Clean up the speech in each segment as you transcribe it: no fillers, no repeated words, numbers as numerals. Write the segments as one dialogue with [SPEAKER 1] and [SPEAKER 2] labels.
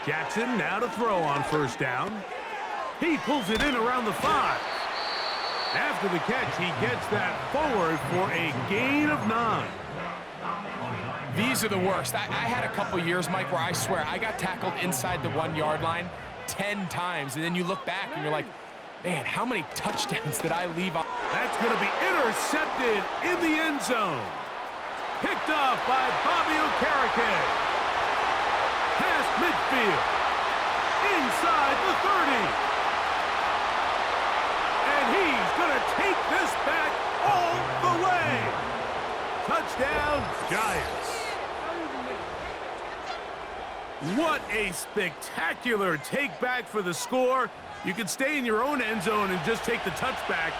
[SPEAKER 1] Jackson now to throw on first down. He pulls it in around the 5. After the catch, he gets that forward for a gain of 9.
[SPEAKER 2] These are the worst. I had a couple years, Mike, where I swear I got tackled inside the 1-yard line 10 times, and then you look back and you're like, man, how many touchdowns did I leave on?
[SPEAKER 1] That's going to be intercepted in the end zone. Picked off by Bobby Okereke. Past midfield. Inside the 30. And he's going to take this back all the way. Touchdown, Giants. What a spectacular take back for the score. You can stay in your own end zone and just take the touchback.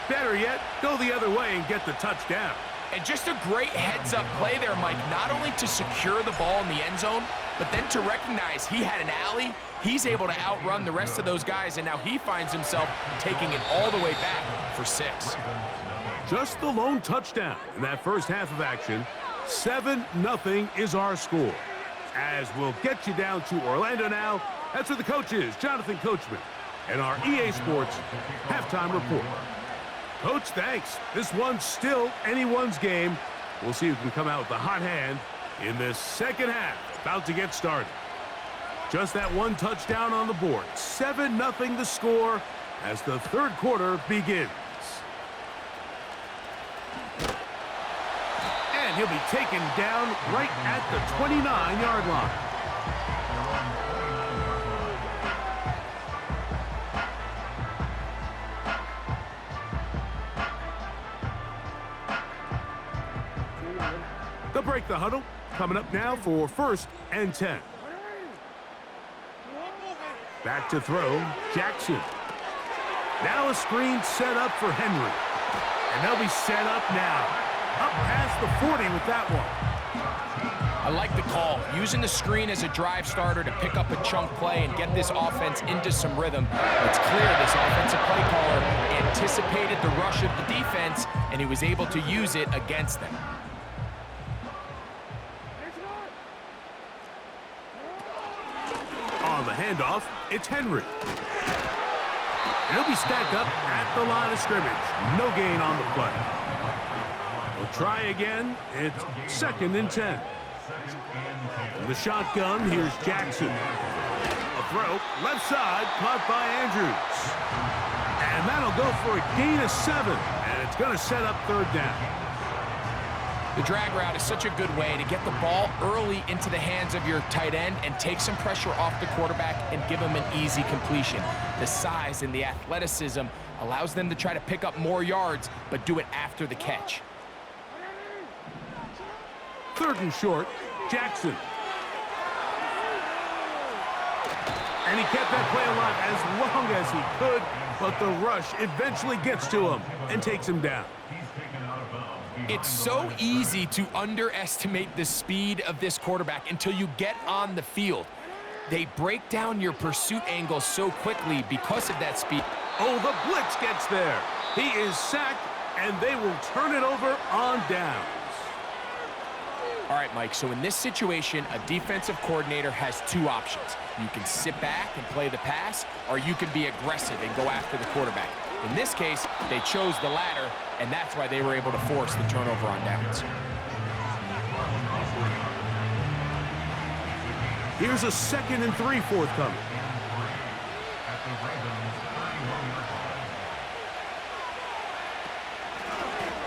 [SPEAKER 1] Better yet, go the other way and get the touchdown.
[SPEAKER 2] And just a great heads-up play there, Mike, not only to secure the ball in the end zone, but then to recognize he had an alley. He's able to outrun the rest of those guys, and now he finds himself taking it all the way back for 6.
[SPEAKER 1] Just the lone touchdown in that first half of action. 7-0 is our score. As we'll get you down to Orlando now. That's where the coach is, Jonathan Coachman, and our EA Sports halftime report. Coach, thanks. This one's still anyone's game. We'll see who can come out with the hot hand in this second half. About to get started. Just that one touchdown on the board. 7-0 the score as the third quarter begins. And he'll be taken down right at the 29-yard line. They'll break the huddle. Coming up now for 1st and 10. Back to throw, Jackson. Now a screen set up for Henry. And they'll be set up now. Up past the 40 with that one.
[SPEAKER 2] I like the call. Using the screen as a drive starter to pick up a chunk play and get this offense into some rhythm. It's clear this offensive play caller anticipated the rush of the defense, and he was able to use it against them.
[SPEAKER 1] On the handoff, it's Henry. And he'll be stacked up at the line of scrimmage. No gain on the play. We'll try again. It's 2nd and 10. In the shotgun, here's Jackson. A throw, left side, caught by Andrews. And that'll go for a gain of 7. And it's going to set up 3rd down.
[SPEAKER 2] The drag route is such a good way to get the ball early into the hands of your tight end and take some pressure off the quarterback and give him an easy completion. The size and the athleticism allows them to try to pick up more yards, but do it after the catch.
[SPEAKER 1] 3rd and short, Jackson. And he kept that play alive as long as he could, but the rush eventually gets to him and takes him down.
[SPEAKER 2] It's so easy to underestimate the speed of this quarterback until you get on the field. They break down your pursuit angle so quickly because of that speed.
[SPEAKER 1] Oh, the blitz gets there. He is sacked, and they will turn it over on downs.
[SPEAKER 2] All right, Mike, so in this situation, a defensive coordinator has 2 options. You can sit back and play the pass, or you can be aggressive and go after the quarterback. In this case, they chose the latter, and that's why they were able to force the turnover on downs.
[SPEAKER 1] Here's a 2nd and 3 forthcoming.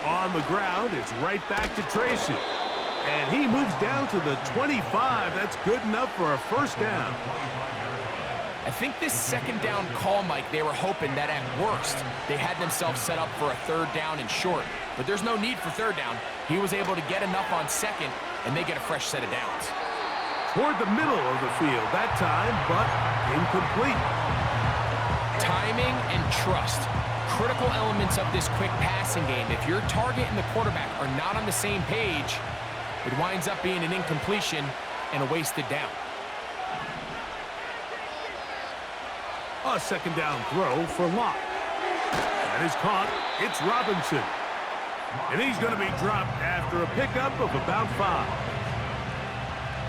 [SPEAKER 1] On the ground, it's right back to Tracy. And he moves down to the 25. That's good enough for a 1st down.
[SPEAKER 2] I think this 2nd down call, Mike, they were hoping that at worst they had themselves set up for a 3rd down and short. But there's no need for 3rd down. He was able to get enough on 2nd, and they get a fresh set of downs.
[SPEAKER 1] Toward the middle of the field that time, but incomplete.
[SPEAKER 2] Timing and trust. Critical elements of this quick passing game. If your target and the quarterback are not on the same page, it winds up being an incompletion and a wasted down.
[SPEAKER 1] A 2nd down throw for Locke. That is caught. It's Robinson. And he's going to be dropped after a pickup of about 5.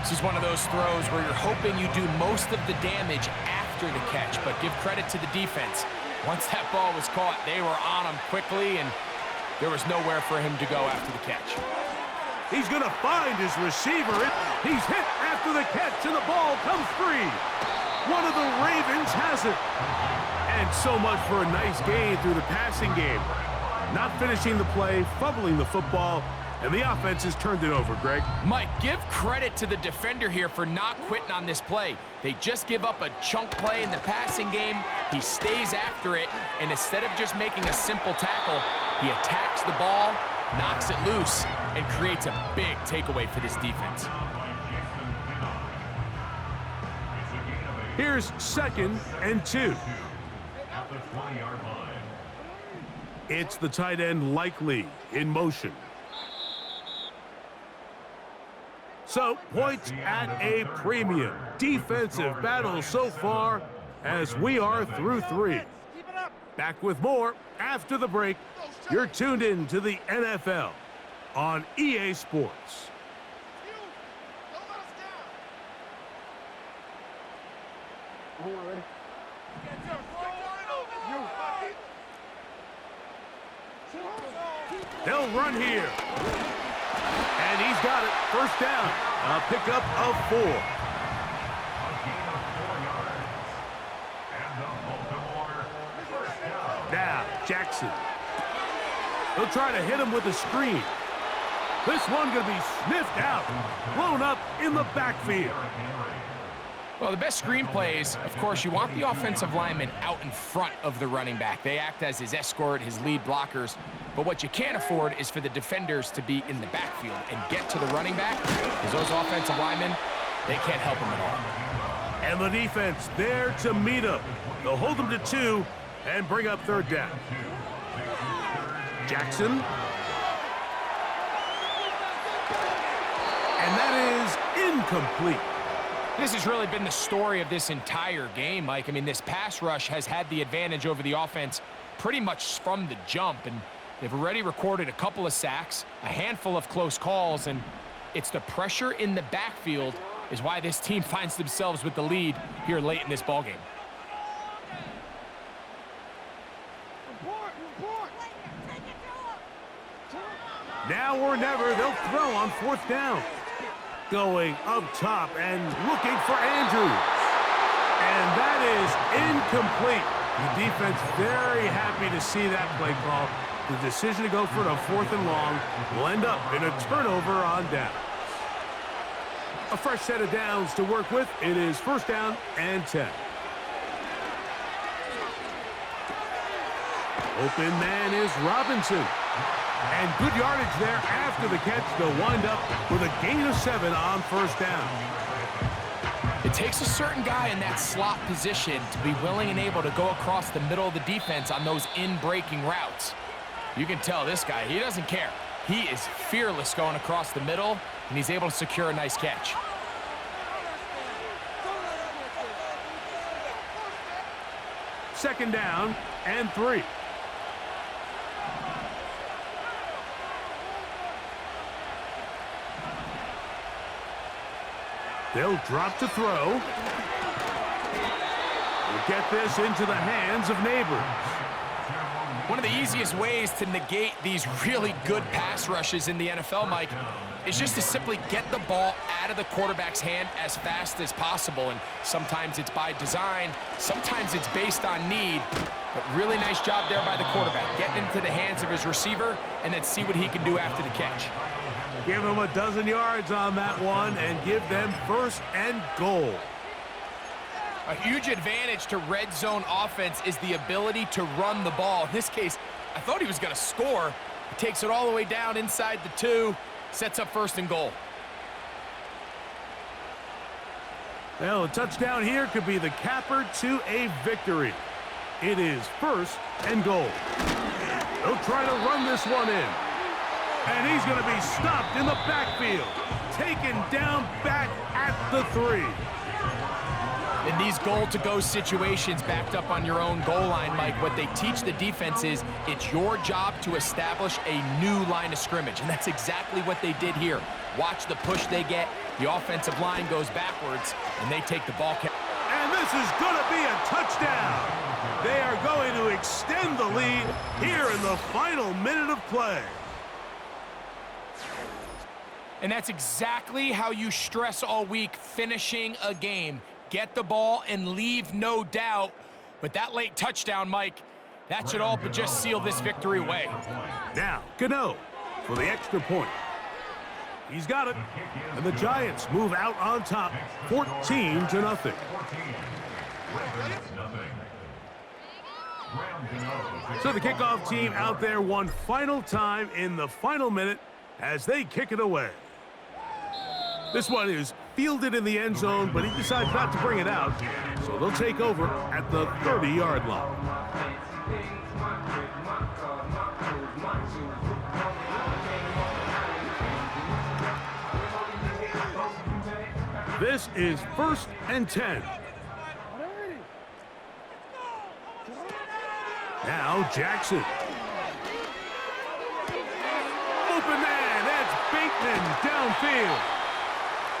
[SPEAKER 2] This is one of those throws where you're hoping you do most of the damage after the catch, but give credit to the defense. Once that ball was caught, they were on him quickly, and there was nowhere for him to go after the catch.
[SPEAKER 1] He's going to find his receiver. He's hit after the catch, and the ball comes free. One of the Ravens has it. And so much for a nice gain through the passing game. Not finishing the play, fumbling the football, and the offense has turned it over, Greg.
[SPEAKER 2] Mike, give credit to the defender here for not quitting on this play. They just give up a chunk play in the passing game. He stays after it, and instead of just making a simple tackle, he attacks the ball, knocks it loose, and creates a big takeaway for this defense.
[SPEAKER 1] Here's 2nd and 2. It's the tight end Likely in motion. So, points at a premium. Defensive battle so far as we are through 3. Back with more after the break. You're tuned in to the NFL on EA Sports. They'll run here. And he's got it. First down. A pickup of 4. Now, Jackson. He'll try to hit him with a screen. This one going to be sniffed out. Blown up in the backfield.
[SPEAKER 2] Well, the best screen plays, of course, you want the offensive lineman out in front of the running back. They act as his escort, his lead blockers. But what you can't afford is for the defenders to be in the backfield and get to the running back, because those offensive linemen, they can't help him at all.
[SPEAKER 1] And the defense there to meet him. They'll hold him to 2 and bring up 3rd down. Jackson. And that is incomplete.
[SPEAKER 2] This has really been the story of this entire game, Mike. I mean, this pass rush has had the advantage over the offense pretty much from the jump, and they've already recorded a couple of sacks, a handful of close calls, and it's the pressure in the backfield is why this team finds themselves with the lead here late in this ballgame.
[SPEAKER 1] Now or never, they'll throw on 4th down. Going up top and looking for Andrews. And that is incomplete. The defense very happy to see that play call. The decision to go for it on 4th and long will end up in a turnover on down. A fresh set of downs to work with. It is 1st down and 10. Open man is Robinson. And good yardage there after the catch. They'll wind up with a gain of 7 on 1st down.
[SPEAKER 2] It takes a certain guy in that slot position to be willing and able to go across the middle of the defense on those in-breaking routes. You can tell this guy, he doesn't care. He is fearless going across the middle, and he's able to secure a nice catch.
[SPEAKER 1] Second down and 3. They'll drop to throw. We'll get this into the hands of Neighbors.
[SPEAKER 2] One of the easiest ways to negate these really good pass rushes in the NFL, Mike, is just to simply get the ball out of the quarterback's hand as fast as possible. And sometimes it's by design, sometimes it's based on need. But really nice job there by the quarterback, getting into the hands of his receiver and then see what he can do after the catch.
[SPEAKER 1] Give them a dozen yards on that one and give them 1st and goal.
[SPEAKER 2] A huge advantage to red zone offense is the ability to run the ball. In this case, I thought he was going to score. He takes it all the way down inside the 2, sets up 1st and goal.
[SPEAKER 1] Well, a touchdown here could be the capper to a victory. It is 1st and goal. They'll try to run this one in. And he's going to be stopped in the backfield. Taken down back at the 3.
[SPEAKER 2] In these goal-to-go situations backed up on your own goal line, Mike, what they teach the defense is it's your job to establish a new line of scrimmage, and that's exactly what they did here. Watch the push they get. The offensive line goes backwards, and they take the ball.
[SPEAKER 1] And this is going to be a touchdown. They are going to extend the lead here in the final minute of play.
[SPEAKER 2] And that's exactly how you stress all week, finishing a game. Get the ball and leave no doubt. But that late touchdown, Mike, that should all but just seal this victory away.
[SPEAKER 1] Now, Gano for the extra point. He's got it. And the Giants move out on top, 14-0. So the kickoff team out there one final time in the final minute as they kick it away. This one is fielded in the end zone, but he decides not to bring it out, so they'll take over at the 30-yard line. This is 1st and 10. Now Jackson. Open man, that's Bateman downfield.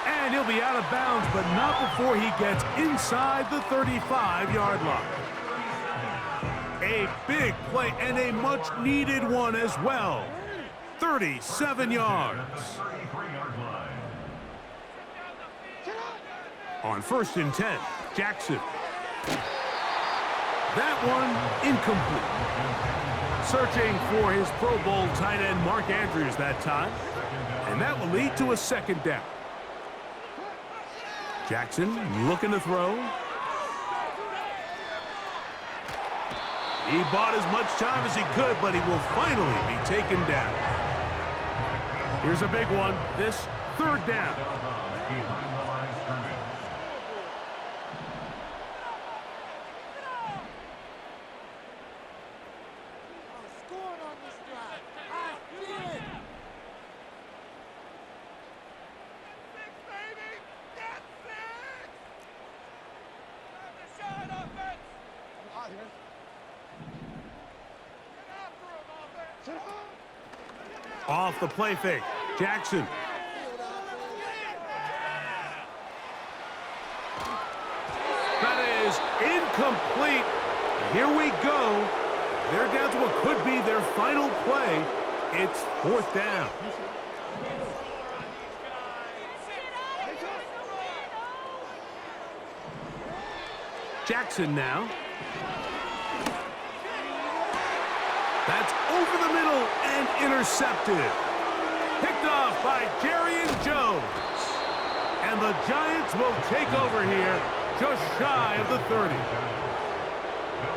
[SPEAKER 1] And he'll be out of bounds, but not before he gets inside the 35-yard line. A big play and a much-needed one as well. 37 yards. On 1st and 10, Jackson. That one incomplete. Searching for his Pro Bowl tight end Mark Andrews that time. And that will lead to a 2nd down. Jackson looking to throw. He bought as much time as he could, but he will finally be taken down. Here's a big one. This 3rd down. Off the play fake, Jackson. That is incomplete. Here we go. They're down to what could be their final play. It's 4th down. Jackson now. That's over the middle and intercepted. Picked off by Jarian Jones. And the Giants will take over here just shy of the 30.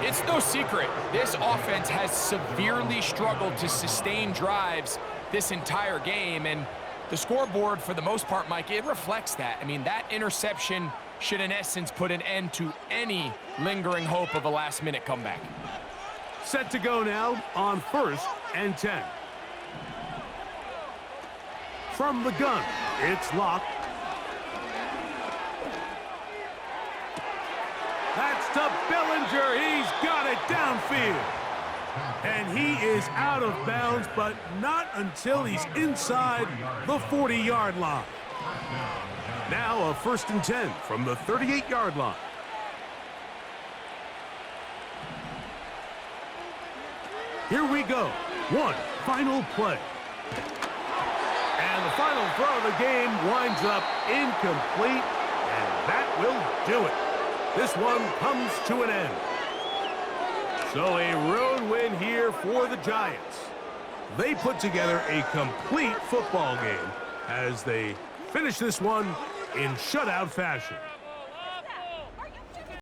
[SPEAKER 2] It's no secret, this offense has severely struggled to sustain drives this entire game, and the scoreboard, for the most part, Mike, it reflects that. I mean, that interception should, in essence, put an end to any lingering hope of a last-minute comeback.
[SPEAKER 1] Set to go now on 1st and 10. From the gun, it's locked. That's to Bellinger. He's got it downfield. And he is out of bounds, but not until he's inside the 40-yard line. Now a 1st and 10 from the 38-yard line. Here we go. One final play. And the final throw of the game winds up incomplete, and that will do it. This one comes to an end. So a road win here for the Giants. They put together a complete football game as they finish this one in shutout fashion.